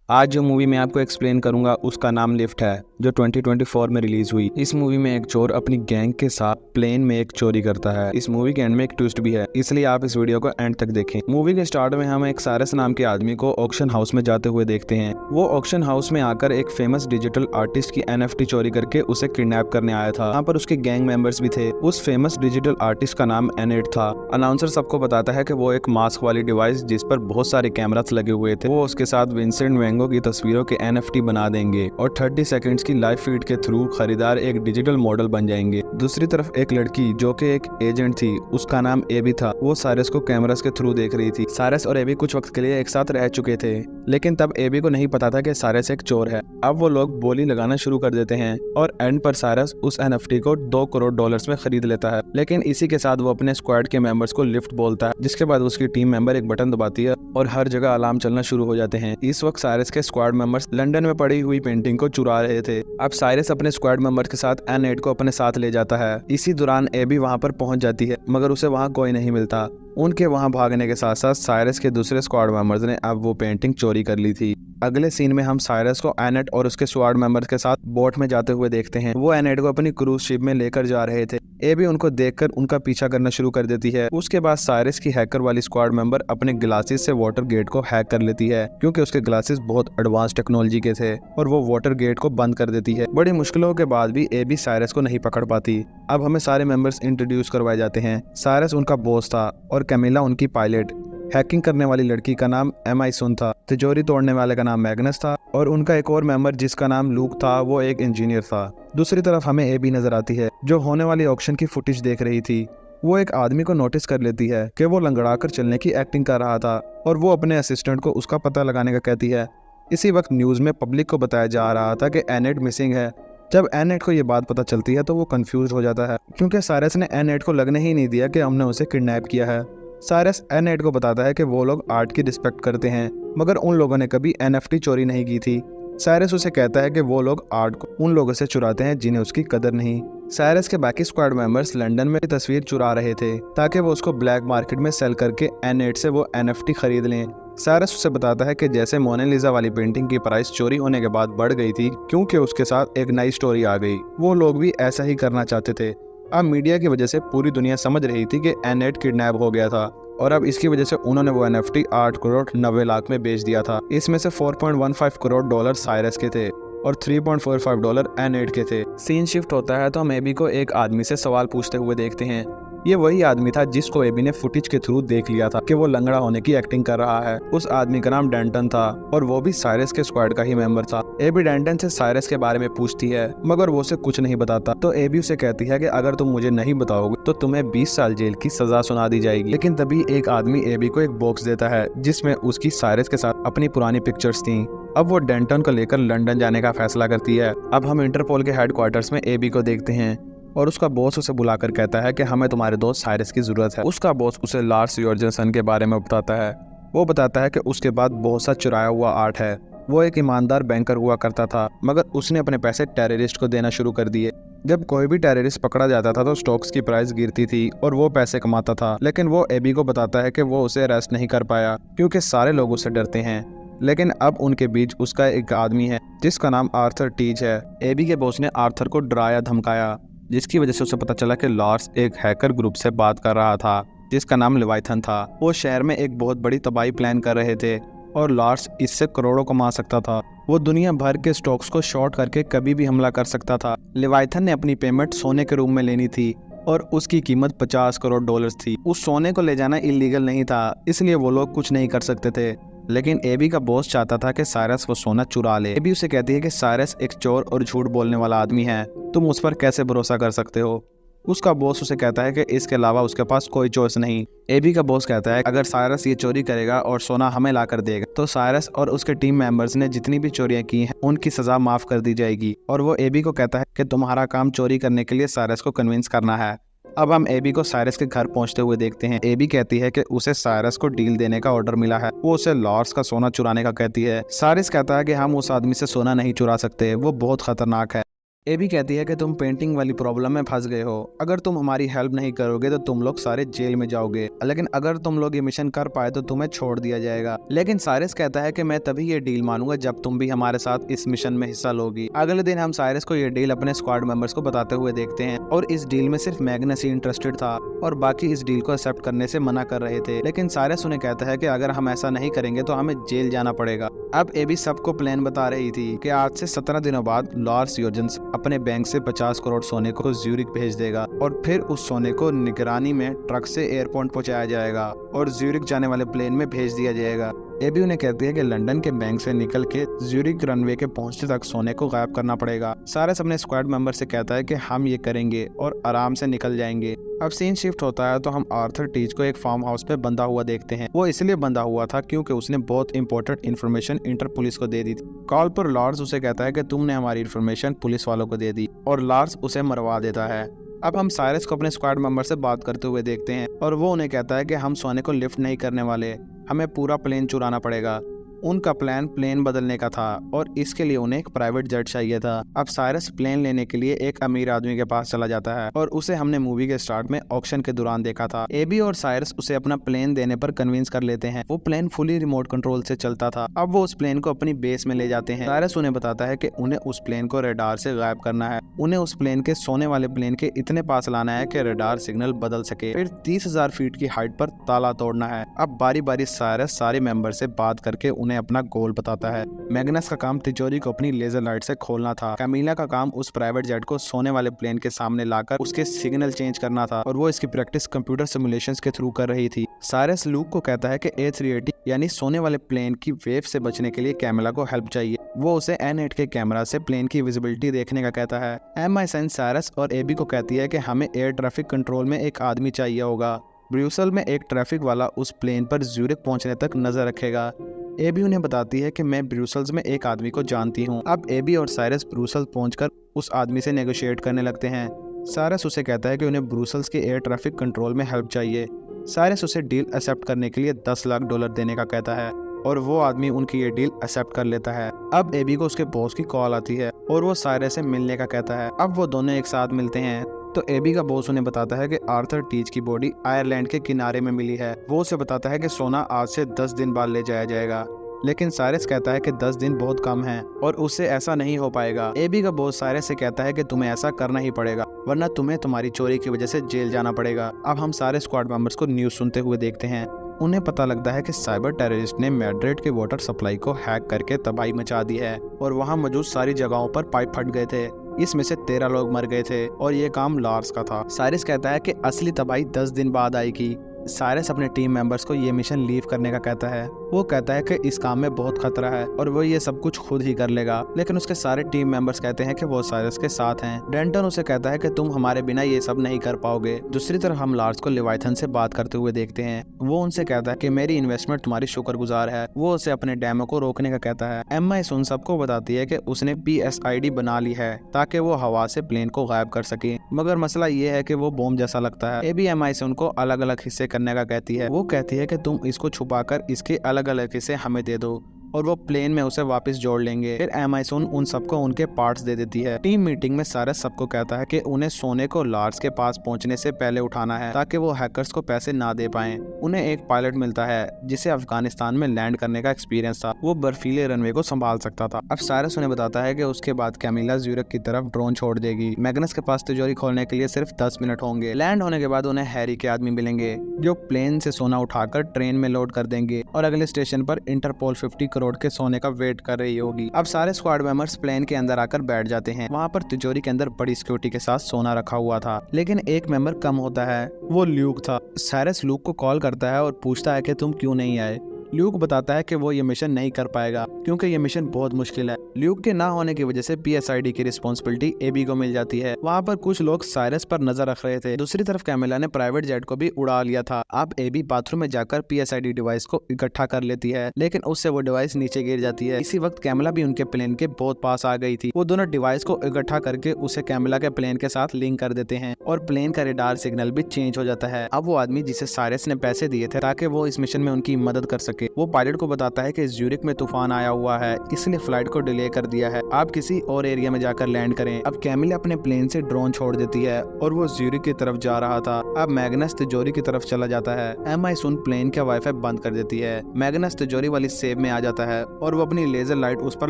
आज जो मूवी मैं आपको एक्सप्लेन करूंगा उसका नाम लिफ्ट है, जो 2024 में रिलीज हुई। इस मूवी में एक चोर अपनी गैंग के साथ प्लेन में एक चोरी करता है। इस मूवी के एंड में एक ट्विस्ट भी है, इसलिए आप इस वीडियो को एंड तक देखें। मूवी के स्टार्ट में हम एक साइरस नाम के आदमी को ऑक्शन हाउस में जाते हुए देखते हैं। वो ऑक्शन हाउस में आकर एक फेमस डिजिटल आर्टिस्ट की NFT चोरी करके उसे किडनैप करने आया था। यहाँ पर उसके गैंग मेंबर्स भी थे। उस फेमस डिजिटल आर्टिस्ट का नाम एनेट था। अनाउंसर सबको बताता है कि वो एक मास्क वाली डिवाइस जिस पर बहुत सारे कैमरास लगे हुए थे, वो उसके साथ विंसेंट वैन गो की तस्वीरों के NFT बना देंगे और 30 सेकंड्स की लाइव फीड के थ्रू खरीदार एक डिजिटल मॉडल बन जाएंगे। दूसरी तरफ एक लड़की जो कि एक एजेंट थी, उसका नाम एबी था, वो साइरस को कैमरास के थ्रू देख रही थी। साइरस और एबी कुछ वक्त के लिए एक साथ रह चुके थे, लेकिन तब एबी को नहीं पता था कि साइरस एक चोर है। अब वो लोग बोली लगाना शुरू कर देते हैं और एंड पर साइरस उस NFT को $2 करोड़ में खरीद लेता है। लेकिन इसी के साथ वो अपने स्क्वाड के मेंबर्स को लिफ्ट बोलता है, जिसके बाद उसकी टीम मेंबर एक बटन दबाती है और हर जगह अलार्म चलना शुरू हो जाते हैं। इस वक्त साइरस के स्क्वाड मेंबर्स लंदन में पड़ी हुई पेंटिंग को चुरा रहे थे। अब साइरस अपने स्क्वाड मेंबर्स के साथ एनेट को अपने साथ ले जाता है। इसी दौरान एबी वहां पर पहुंच जाती है, मगर उसे वहां कोई नहीं मिलता। उनके वहां भागने के साथ साथ साइरस के दूसरे स्क्वाड मेंबर्स ने अब वो पेंटिंग चोरी कर ली थी। अगले सीन में हम साइरस को एनेट और उसके स्क्वाड मेंबर्स के साथ बोट में जाते हुए देखते हैं। वो एनेट को अपनी क्रूज शिप में लेकर जा रहे थे। एबी उनको देखकर उनका पीछा करना शुरू कर देती है। उसके बाद साइरस की हैकर वाली स्क्वाड मेंबर अपने ग्लासेस से वाटर गेट को हैक कर लेती है, क्योंकि उसके ग्लासेस बहुत एडवांस टेक्नोलॉजी के थे, और वो वाटर गेट को बंद कर देती है। बड़ी मुश्किलों के बाद भी एबी साइरस को नहीं पकड़ पाती। अब हमें सारे मेंबर्स इंट्रोड्यूस करवाए जाते हैं। साइरस उनका बॉस था और कैमिला उनकी पायलट। हैकिंग करने वाली लड़की का नाम एम.आई. सुन था। तिजोरी तोड़ने वाले का नाम मैग्नस था और उनका एक और मेंबर जिसका नाम लूक था, वो एक इंजीनियर था। दूसरी तरफ हमें एबी नजर आती है, जो होने वाली ऑक्शन की फुटेज देख रही थी। वो एक आदमी को नोटिस कर लेती है कि वो लंगड़ाकर चलने की एक्टिंग कर रहा था, और वो अपने असिस्टेंट को उसका पता लगाने का कहती है। इसी वक्त न्यूज में पब्लिक को बताया जा रहा था कि एनेट मिसिंग है। जब एनेट को ये बात पता चलती है तो वो कंफ्यूज हो जाता है, क्योंकि साइरस ने एनेट को लगने ही नहीं दिया कि हमने उसे किडनैप किया है। साइरस एनेट को बताता है कि वो लोग आर्ट की रिस्पेक्ट करते हैं, मगर उन लोगों ने कभी NFT चोरी नहीं की थी। साइरस उसे कहता है कि वो लोग आर्ट को उन लोगों से चुराते हैं जिन्हें उसकी कदर नहीं। साइरस के बाकी स्क्वाड मेंबर्स लंदन में तस्वीर चुरा रहे थे ताकि वो उसको ब्लैक मार्केट में सेल करके एनेट से वो NFT खरीद लें। साइरस उसे बताता है कि जैसे मोनालिसा वाली पेंटिंग की प्राइस चोरी होने के बाद बढ़ गई थी, क्योंकि उसके साथ एक नई स्टोरी आ गई, वो लोग भी ऐसा ही करना चाहते थे। अब मीडिया की वजह से पूरी दुनिया समझ रही थी कि एनेट किडनैप हो गया था, और अब इसकी वजह से उन्होंने वो NFT 8 करोड़ 90 लाख में बेच दिया था। इसमें से $4.15 करोड़ साइरस के थे और $3.45 एनेट के थे। सीन शिफ्ट होता है तो हम एबी को एक आदमी से सवाल पूछते हुए देखते हैं। ये वही आदमी था जिसको एबी ने फुटेज के थ्रू देख लिया था कि वो लंगड़ा होने की एक्टिंग कर रहा है। उस आदमी का नाम डेंटन था और वो भी साइरस के स्क्वाड का ही मेंबर था। एबी डेंटन से साइरस के बारे में पूछती है, मगर वो उसे कुछ नहीं बताता। तो एबी उसे कहती है कि अगर तुम मुझे नहीं बताओगे तो तुम्हें 20 साल जेल की सजा सुना दी जाएगी। लेकिन तभी एक आदमी एबी को एक बॉक्स देता है जिसमें उसकी साइरस के साथ अपनी पुरानी पिक्चर्स थी। अब वो डेंटन को लेकर लंदन जाने का फैसला करती है। अब हम इंटरपोल के हेडक्वार्टर्स में एबी को देखते हैं और उसका बॉस उसे बुलाकर कहता है कि हमें तुम्हारे दोस्त साइरस की जरूरत है। उसका बॉस उसे लार्स योर्जनसन के बारे में बताता है। वो बताता है कि उसके बाद बहुत सा चुराया हुआ आर्ट है। वो एक ईमानदार बैंकर हुआ करता था, मगर उसने अपने पैसे टेररिस्ट को देना शुरू कर दिए। जब कोई भी टेररिस्ट पकड़ा जाता था तो स्टॉक्स की प्राइस गिरती थी और वो पैसे कमाता था। लेकिन वो एबी को बताता है कि वो उसे अरेस्ट नहीं कर पाया क्योंकि सारे लोग उससे डरते हैं। लेकिन अब उनके बीच उसका एक आदमी है जिसका नाम आर्थर टीज है। एबी के बॉस ने आर्थर को डराया धमकाया, जिसकी वजह से उसे पता चला कि लार्स एक हैकर ग्रुप से बात कर रहा था जिसका नाम लेवाइथन था। वो शहर में एक बहुत बड़ी तबाही प्लान कर रहे थे और लार्स इससे करोड़ों कमा सकता था। वो दुनिया भर के स्टॉक्स को शॉर्ट करके कभी भी हमला कर सकता था। लेवाइथन ने अपनी पेमेंट सोने के रूप में लेनी थी और उसकी कीमत $50 करोड़ थी। उस सोने को ले जाना इलीगल नहीं था, इसलिए वो लोग कुछ नहीं कर सकते थे। लेकिन एबी का बॉस चाहता था कि साइरस वो सोना चुरा ले। एबी उसे कहती है कि साइरस एक चोर और झूठ बोलने वाला आदमी है, तुम उस पर कैसे भरोसा कर सकते हो। उसका बॉस उसे कहता है कि इसके अलावा उसके पास कोई चॉइस नहीं। एबी का बॉस कहता है अगर साइरस ये चोरी करेगा और सोना हमें ला कर देगा तो साइरस और उसके टीम मेंबर्स ने जितनी भी चोरियां की हैं उनकी सजा माफ कर दी जाएगी। और वो एबी को कहता है कि तुम्हारा काम चोरी करने के लिए साइरस को कन्विंस करना है। अब हम एबी को साइरस के घर पहुंचते हुए देखते हैं। एबी कहती है कि उसे साइरस को डील देने का ऑर्डर मिला है। वो उसे लार्स का सोना चुराने का कहती है। साइरस कहता है कि हम उस आदमी से सोना नहीं चुरा सकते, वो बहुत खतरनाक है। एबी कहती है कि तुम पेंटिंग वाली प्रॉब्लम में फंस गए हो, अगर तुम हमारी हेल्प नहीं करोगे तो तुम लोग सारे जेल में जाओगे, लेकिन अगर तुम लोग ये मिशन कर पाए तो तुम्हें छोड़ दिया जाएगा। लेकिन साइरस कहता है कि मैं तभी ये डील मानूंगा जब तुम भी हमारे साथ इस मिशन में हिस्सा लोगी। अगले दिन हम साइरस को ये डील अपने स्क्वाड मेंबर्स को बताते हुए देखते हैं और इस डील में सिर्फ मैग्नस ही इंटरेस्टेड था और बाकी इस डील को एक्सेप्ट करने से मना कर रहे थे। लेकिन साइरस उन्हें कहता है कि अगर हम ऐसा नहीं करेंगे तो हमें जेल जाना पड़ेगा। अब एबी सबको प्लान बता रही थी कि आज से 17 दिनों बाद लॉर्स यूजेंस अपने बैंक से 50 करोड़ सोने को ज्यूरिक भेज देगा और फिर उस सोने को निगरानी में ट्रक से एयरपोर्ट पहुंचाया जाएगा और ज्यूरिक जाने वाले प्लेन में भेज दिया जाएगा। एबी उन्हें कहती है कि लंदन के बैंक से निकल के ज्यूरिक रनवे के पहुंचने तक सोने को गायब करना पड़ेगा। साइरस अपने स्क्वाड मेंबर से कहता है कि हम ये करेंगे और आराम से निकल जाएंगे। अब सीन शिफ्ट होता है तो हम आर्थर टीच को एक फार्म हाउस पे बंधा हुआ देखते हैं। वो इसलिए बंधा हुआ था क्योंकि उसने बहुत इंपॉर्टेंट इन्फॉर्मेशन इंटर पुलिस को दे दी थी। कॉल पर लॉर्स उसे कहता है कि तुमने हमारी इन्फॉर्मेशन पुलिस वालों को दे दी और लॉर्स उसे मरवा देता है। अब हम साइरस को अपने स्क्वाड मेंबर से बात करते हुए देखते हैं और वो उन्हें कहता है कि हम सोने को लिफ्ट नहीं करने वाले, हमें पूरा प्लेन चुराना पड़ेगा। उनका प्लेन बदलने का था और इसके लिए उन्हें एक प्राइवेट जेट चाहिए था। अब साइरस प्लेन लेने के लिए एक अमीर आदमी के पास चला जाता है और उसे हमने मूवी के स्टार्ट में ऑक्शन के दौरान देखा था। एबी और साइरस उसे अपना प्लेन देने पर कन्विंस कर लेते हैं। वो प्लेन फुली रिमोट कंट्रोल से चलता था। अब वो उस प्लेन को अपनी बेस में ले जाते हैं। साइरस उन्हें बताता है कि उन्हें उस प्लेन को रडार से गायब करना है। उन्हें उस प्लेन के सोने वाले प्लेन के इतने पास लाना है कि रडार सिग्नल बदल सके। फिर 30,000 फीट की हाइट पर ताला तोड़ना है। अब बारी बारी साइरस सारे मेंबर से बात करके उन्हें अपना गोल बताता है। मैग्नस का काम तिजोरी को अपनी लेजर लाइट से खोलना था। कैमिला का काम उस प्राइवेट जेट को सोने वाले प्लेन के सामने लाकर उसके सिग्नल चेंज करना था और वो इसकी प्रैक्टिस कंप्यूटर सिमुलेशंस के थ्रू कर रही थी। साइरस लूक को कहता है कि A380 यानी सोने वाले प्लेन की वेव से बचने के लिए कैमिला को हेल्प चाहिए। वो उसे N8 के कैमरा से प्लेन की विजिबिलिटी देखने का कहता है। MI7 साइरस और एबी को कहती है कि हमें एयर ट्रैफिक कंट्रोल में एक आदमी चाहिए होगा। ब्रुसेल में एक ट्रैफिक वाला उस प्लेन पर ज्यूरिक पहुंचने तक नजर रखेगा। एबी उन्हें बताती है कि मैं ब्रुसेल्स में एक आदमी को जानती हूँ। अब एबी और साइरस ब्रुसेल्स पहुंचकर उस आदमी से नेगोशिएट करने लगते हैं। साइरस उसे कहता है कि उन्हें ब्रुसेल्स के एयर ट्रैफिक कंट्रोल में हेल्प चाहिए। साइरस उसे डील एक्सेप्ट करने के लिए $10 लाख देने का कहता है और वो आदमी उनकी ये डील एक्सेप्ट कर लेता है। अब एबी को उसके बॉस की कॉल आती है और वो साइरस से मिलने का कहता है। अब वो दोनों एक साथ मिलते हैं तो एबी का बॉस उन्हें बताता है कि आर्थर टीच की बॉडी आयरलैंड के किनारे में मिली है। वो उसे बताता है कि सोना आज से 10 दिन बाद ले जाया जाएगा, लेकिन साइरस कहता है कि 10 दिन बहुत कम हैं और उससे ऐसा नहीं हो पाएगा। एबी का बॉस साइरस से कहता है कि तुम्हें ऐसा करना ही पड़ेगा वरना तुम्हें तुम्हारी चोरी की वजह से जेल जाना पड़ेगा। अब हम सारे स्क्वाड मेंबर्स को न्यूज सुनते हुए देखते हैं। उन्हें पता लगता है कि साइबर टेररिस्ट ने मैड्रिड के वाटर सप्लाई को हैक करके तबाही मचा दी है और वहां मौजूद सारी जगहों पर पाइप फट गए थे। इसमें से 13 लोग मर गए थे और ये काम लॉर्स का था। साइरस कहता है कि असली तबाही 10 दिन बाद आएगी। साइरस अपने टीम मेंबर्स को ये मिशन लीव करने का कहता है। वो कहता है कि इस काम में बहुत खतरा है और वो ये सब कुछ खुद ही कर लेगा, लेकिन उसके सारे टीम मेंबर्स कहते हैं कि वो साइरस के साथ हैं। डेंटन उसे कहता है कि तुम हमारे बिना ये सब नहीं कर पाओगे। दूसरी तरफ हम लॉर्स को लेवाइथन से बात करते हुए देखते हैं। वो उनसे कहता है कि मेरी इन्वेस्टमेंट तुम्हारी शुक्रगुजार है। वो उसे अपने डैमो को रोकने का कहता है। MI उन सबको बताती है कि उसने PSID बना ली है ताकि वो हवा से प्लेन को गायब कर सके, मगर मसला ये है कि वो बॉम्ब जैसा लगता है। एबी MI से उनको अलग अलग हिस्से करने का कहती है। वो कहती है कि तुम इसको छुपाकर इसके अलग अलग हिस्से हमें दे दो और वो प्लेन में उसे वापस जोड़ लेंगे। फिर एमाइसोन उन सबको उनके पार्ट्स दे देती है। टीम मीटिंग में साइरस सबको कहता है कि उन्हें सोने को लॉर्स के पास पहुंचने से पहले उठाना है ताकि वो हैकर्स को पैसे ना दे पाएं। उन्हें एक पायलट मिलता है जिसे अफगानिस्तान में लैंड करने का एक्सपीरियंस था। वो बर्फीले रनवे को संभाल सकता था। अब साइरस उन्हें बताता है कि उसके बाद कैमिला ज्यूरिक की तरफ ड्रोन छोड़ देगी। मैग्नस के पास तिजोरी खोलने के लिए सिर्फ 10 मिनट होंगे। लैंड होने के बाद उन्हें हैरी के आदमी मिलेंगे जो प्लेन से सोना उठाकर ट्रेन में लोड कर देंगे और अगले स्टेशन पर इंटरपोल 50 करोड़ के सोने का वेट कर रही होगी। अब सारे स्क्वाड मेंबर्स प्लेन के अंदर आकर बैठ जाते हैं। वहाँ पर तिजोरी के अंदर बड़ी सिक्योरिटी के साथ सोना रखा हुआ था, लेकिन एक मेंबर कम होता है, वो ल्यूक था। साइरस ल्यूक को कॉल करता है और पूछता है कि तुम क्यों नहीं आए। ल्यूक बताता है कि वो ये मिशन नहीं कर पाएगा क्योंकि ये मिशन बहुत मुश्किल है। ल्यूक के ना होने की वजह से PSID की रिस्पॉन्सिबिलिटी एबी को मिल जाती है। वहाँ पर कुछ लोग साइरस पर नजर रख रहे थे। दूसरी तरफ कैमिला ने प्राइवेट जेट को भी उड़ा लिया था। अब एबी बाथरूम में जाकर PSID डिवाइस को इकट्ठा कर लेती है, लेकिन उससे वो डिवाइस नीचे गिर जाती है। इसी वक्त कैमिला भी उनके प्लेन के बहुत पास आ गई थी। वो दोनों डिवाइस को इकट्ठा करके उसे कैमिला के प्लेन के साथ लिंक कर देते हैं और प्लेन का रडार सिग्नल भी चेंज हो जाता है। अब वो आदमी जिसे साइरस ने पैसे दिए थे ताकि वो इस मिशन में उनकी मदद कर सके सके। वो पायलट को बताता है कि ज्यूरिक में तूफान आया हुआ है, इसलिए फ्लाइट को डिले कर दिया है, आप किसी और एरिया में जाकर लैंड करें। अब कैमिला अपने प्लेन से ड्रोन छोड़ देती है और वो ज्यूरिक की तरफ जा रहा था। अब मैग्नस तिजोरी की तरफ चला जाता है। एम आई सुन प्लेन का वाईफाई बंद कर देती है। मैग्नस तिजोरी वाली सेव में आ जाता है और वो अपनी लेजर लाइट उस पर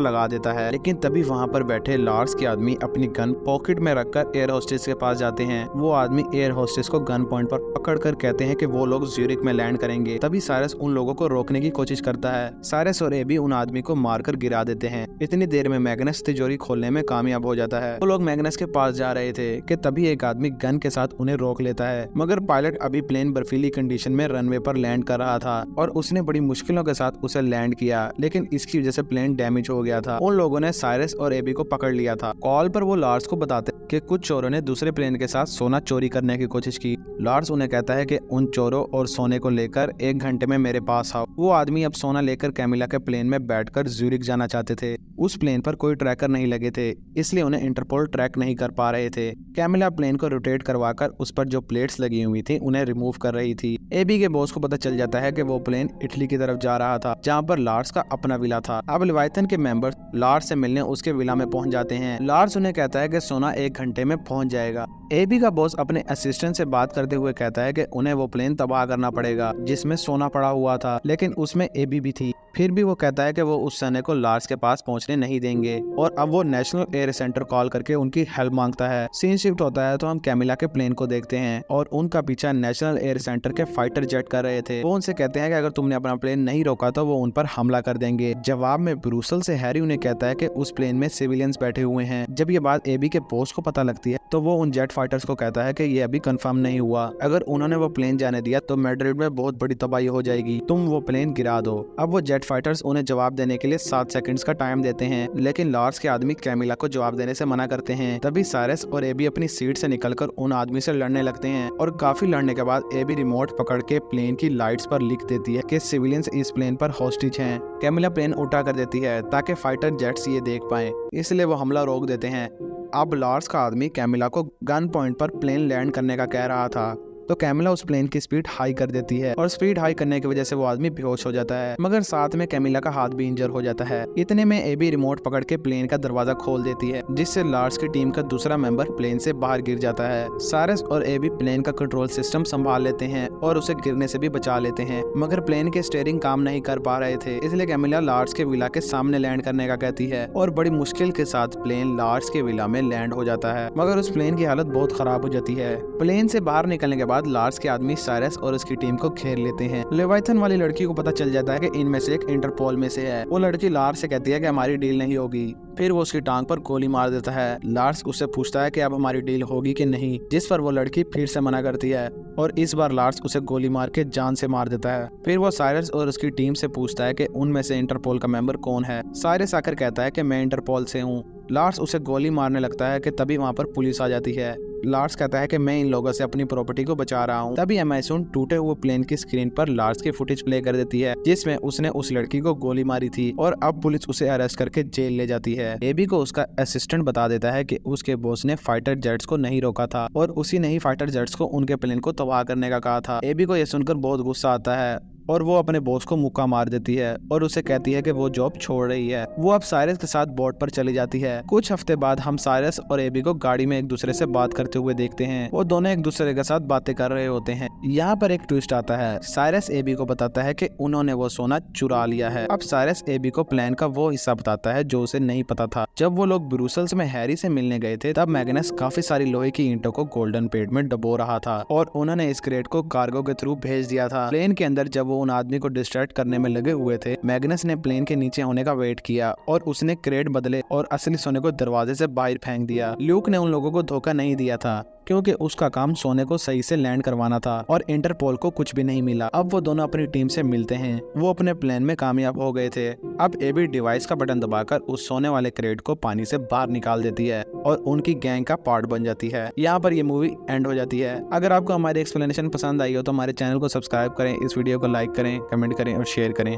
लगा देता है, लेकिन तभी वहाँ पर बैठे लार्स के आदमी अपनी गन पॉकेट में रखकर एयर होस्टेस के पास जाते हैं। वो आदमी एयर होस्टेस को गन पॉइंट पर पकड़कर कहते हैं कि वो लोग ज्यूरिक में लैंड करेंगे। तभी साइरस उन लोगों को रोकने की कोशिश करता है। साइरस और एबी उन आदमी को मारकर गिरा देते हैं। इतनी देर में मैग्नस तिजोरी खोलने में कामयाब हो जाता है। वो लोग मैग्नस के पास जा रहे थे कि तभी एक आदमी गन के साथ उन्हें रोक लेता है, मगर पायलट अभी प्लेन बर्फीली कंडीशन में रनवे पर लैंड कर रहा था और उसने बड़ी मुश्किलों के साथ उसे लैंड किया, लेकिन इसकी वजह से प्लेन डैमेज हो गया था। उन लोगों ने साइरस और एबी को पकड़ लिया था। कॉल पर वो लार्स को बताते कि कुछ चोरों ने दूसरे प्लेन के साथ सोना चोरी करने की कोशिश की। लार्स उन्हें कहता है कि उन चोरों और सोने को लेकर 1 घंटे में मेरे पास आओ। वो आदमी अब सोना लेकर कैमिला के प्लेन में बैठकर ज्यूरिक जाना चाहते थे। उस प्लेन पर कोई ट्रैकर नहीं लगे थे, इसलिए उन्हें इंटरपोल ट्रैक नहीं कर पा रहे थे। कैमिला प्लेन को रोटेट करवाकर उस पर जो प्लेट्स लगी हुई थी उन्हें रिमूव कर रही थी। एबी के बॉस को पता चल जाता है कि वो प्लेन इटली की तरफ जा रहा था, जहाँ पर लार्स का अपना विला था। अब लेविथन के मेंबर्स लार्स से मिलने उसके विला में पहुंच जाते हैं। लार्स उन्हें कहता है कि सोना 1 घंटे में पहुंच जाएगा। एबी का बॉस अपने असिस्टेंट से बात करते हुए कहता है कि उन्हें वो प्लेन तबाह करना पड़ेगा जिसमें सोना पड़ा हुआ था, लेकिन उसमें एबी भी थी। फिर भी वो कहता है कि वो उस सैनिक को लार्स के पास पहुंचने नहीं देंगे और अब वो नेशनल एयर सेंटर कॉल करके उनकी हेल्प मांगता है। सीन शिफ्ट होता है तो हम कैमिला के प्लेन को देखते हैं और उनका पीछा नेशनल एयर सेंटर के फाइटर जेट कर रहे थे। वो उनसे कहते हैं कि अगर तुमने अपना प्लेन नहीं रोका तो वो उन पर हमला कर देंगे। जवाब में ब्रूसल से हैरी उन्हें कहता है कि उस प्लेन में सिविलियंस बैठे हुए हैं। जब ये बात एबी के बॉस को पता लगती है तो वो उन जेट फाइटर्स को कहता है कि ये अभी कंफर्म नहीं हुआ, अगर उन्होंने वो प्लेन जाने दिया तो मैड्रिड में बहुत बड़ी तबाही हो जाएगी, तुम वो प्लेन गिरा दो। अब वो जेट फाइटर्स उन्हें जवाब देने के लिए 7 सेकंड्स का टाइम देते हैं, लेकिन लार्स के आदमी कैमिला को जवाब देने से मना करते हैं। तभी साइरस और एबी अपनी सीट से निकलकर उन आदमी से लड़ने लगते हैं और काफी लड़ने के बाद एबी रिमोट पकड़ के प्लेन की लाइट्स पर लिख देती है कि सिविलियंस इस प्लेन पर हॉस्टेज हैं। कैमिला प्लेन उठा कर देती है ताकि फाइटर जेट्स ये देख पाए, इसलिए वो हमला रोक देते हैं। अब लार्स का आदमी कैमिला को गन पॉइंट पर प्लेन लैंड करने का कह रहा था, तो कैमिला उस प्लेन की स्पीड हाई कर देती है और स्पीड हाई करने की वजह से वो आदमी बेहोश हो जाता है, मगर साथ में कैमिला का हाथ भी इंजर हो जाता है। इतने में एबी रिमोट पकड़ के प्लेन का दरवाजा खोल देती है, जिससे लार्स की टीम का दूसरा मेंबर प्लेन से बाहर गिर जाता है। साइरस और एबी प्लेन का कंट्रोल सिस्टम संभाल लेते हैं और उसे गिरने से भी बचा लेते हैं, मगर प्लेन के स्टीयरिंग काम नहीं कर पा रहे थे, इसलिए कैमिला लार्स के विला के सामने लैंड करने का कहती है और बड़ी मुश्किल के साथ प्लेन लार्स के विला में लैंड हो जाता है, मगर उस प्लेन की हालत बहुत खराब हो जाती है। प्लेन से बाहर निकलने के बाद लार्स के आदमी साइरस और उसकी टीम को घेर लेते हैं। लेविथन वाली लड़की को पता चल जाता है कि इनमें से एक इंटरपोल में से है। वो लड़की लार्स से कहती है कि हमारी डील नहीं होगी, फिर वो उसकी टांग पर गोली मार देता है। लार्स उससे पूछता है कि अब हमारी डील होगी कि नहीं, जिस पर वो लड़की फिर से मना करती है और इस बार लार्स उसे गोली मार के जान से मार देता है। फिर वो साइरस और उसकी टीम से पूछता है कि उनमें से इंटरपोल का मेंबर कौन है। साइरस आकर कहता है कि मैं इंटरपोल से हूँ। लार्स उसे गोली मारने लगता है कि तभी वहाँ पर पुलिस आ जाती है। लार्स कहता है कि मैं इन लोगों से अपनी प्रॉपर्टी को बचा रहा हूँ। तभी अमेज़न टूटे हुए प्लेन की स्क्रीन पर लार्स की फुटेज प्ले कर देती है, जिसमें उसने उस लड़की को गोली मारी थी और अब पुलिस उसे अरेस्ट करके जेल ले जाती है। एबी को उसका असिस्टेंट बता देता है कि उसके बॉस ने फाइटर जेट्स को नहीं रोका था और उसी ने ही फाइटर जेट्स को उनके प्लेन को तबाह करने का कहा था। एबी को यह सुनकर बहुत गुस्सा आता है और वो अपने बॉस को मुक्का मार देती है और उसे कहती है कि वो जॉब छोड़ रही है। वो अब साइरस के साथ बोट पर चली जाती है। कुछ हफ्ते बाद हम साइरस और एबी को गाड़ी में एक दूसरे से बात करते हुए देखते हैं। वो दोनों एक दूसरे के साथ बातें कर रहे होते हैं। यहाँ पर एक ट्विस्ट आता है। साइरस एबी को बताता है कि उन्होंने वो सोना चुरा लिया है। अब साइरस एबी को प्लान का वो हिस्सा बताता है जो उसे नहीं पता था। जब वो लोग ब्रुसेल्स में हैरी से मिलने गए थे तब मैग्नस काफी सारी लोहे की ईंटों को गोल्डन पेड़ में डबो रहा था और उन्होंने इस क्रेट को कार्गो के थ्रू भेज दिया था। प्लेन के अंदर जब वो उन आदमी को डिस्ट्रैक्ट करने में लगे हुए थे, मैग्नस ने प्लेन के नीचे होने का वेट किया और उसने क्रेट बदले और असली सोने को दरवाजे से बाहर फेंक दिया। ल्यूक ने उन लोगों को धोखा नहीं दिया था क्योंकि उसका काम सोने को सही से लैंड करवाना था और इंटरपोल को कुछ भी नहीं मिला। अब वो दोनों अपनी टीम से मिलते हैं। वो अपने प्लान में कामयाब हो गए थे। अब एबी डिवाइस का बटन दबाकर उस सोने वाले क्रेट को पानी से बाहर निकाल देती है और उनकी गैंग का पार्ट बन जाती है। यहाँ पर ये मूवी एंड हो जाती है। अगर आपको हमारी एक्सप्लेनेशन पसंद आई हो तो हमारे चैनल को सब्सक्राइब करें, इस वीडियो को लाइक करें, कमेंट करें और शेयर करें।